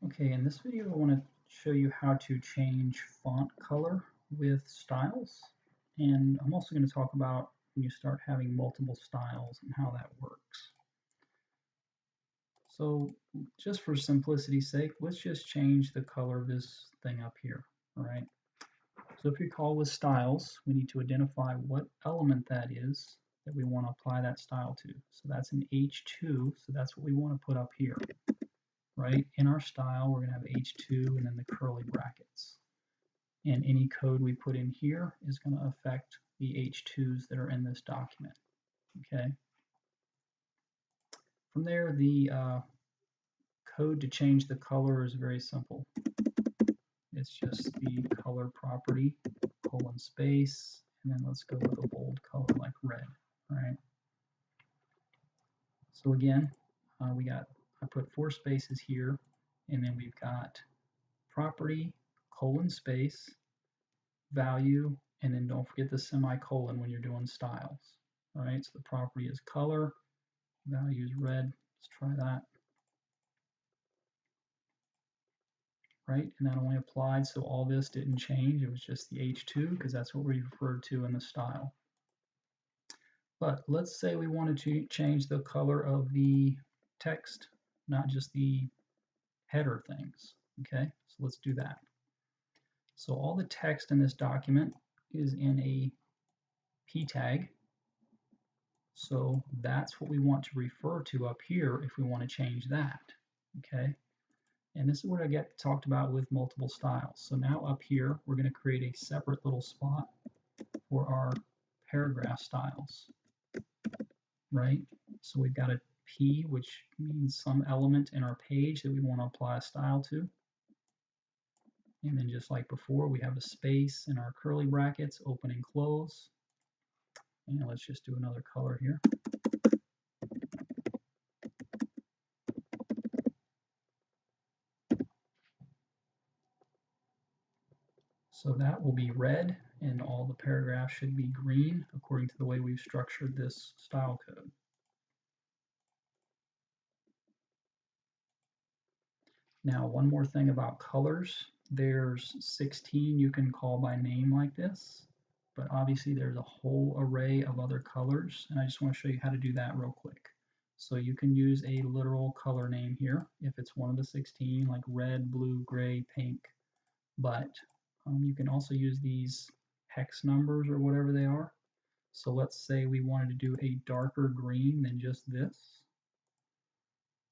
Okay, in this video I want to show you how to change font color with styles, and I'm also going to talk about when you start having multiple styles and how that works. So just for simplicity's sake, let's just change the color of this thing up here, all right? So if you recall with styles, we need to identify what element that is that we want to apply that style to. So that's an H2, so that's what we want to put up here. Right? In our style, we're going to have H2 and then the curly brackets. And any code we put in here is going to affect the H2s that are in this document. Okay. From there, the code to change the color is very simple. It's just the color property, colon space, and then let's go with a bold color like red. All right. So again, I put 4 spaces here, and then we've got property, colon space, value, and then don't forget the semicolon when you're doing styles. All right, so the property is color, value is red. Let's try that. Right, and that only applied, so all this didn't change. It was just the H2 because that's what we referred to in the style. But let's say we wanted to change the color of the text, not just the header things. Okay, so let's do that. So all the text in this document is in a p tag. So that's what we want to refer to up here if we want to change that, okay? And this is what I get talked about with multiple styles. So now up here, we're going to create a separate little spot for our paragraph styles, right? So we've got a P, which means some element in our page that we want to apply a style to. And then just like before, we have a space in our curly brackets, open and close. And let's just do another color here. So that will be red, and all the paragraphs should be green according to the way we've structured this style code. Now, one more thing about colors. There's 16 you can call by name like this, but obviously there's a whole array of other colors, and I just want to show you how to do that real quick. So you can use a literal color name here if it's one of the 16, like red, blue, gray, pink, but you can also use these hex numbers or whatever they are. So let's say we wanted to do a darker green than just this.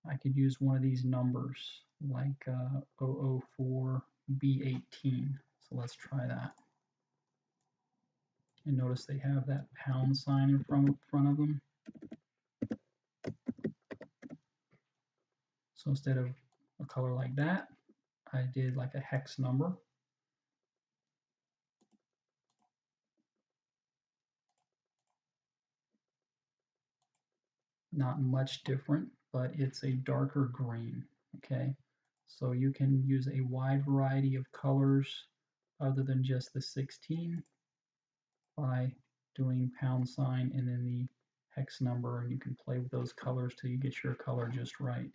I could use one of these numbers like 004B18. So let's try that. And notice they have that pound sign in front of them. So instead of a color like that, I did like a hex number. Not much different, but it's a darker green, okay? So you can use a wide variety of colors other than just the 16 by doing pound sign and then the hex number, and you can play with those colors till you get your color just right.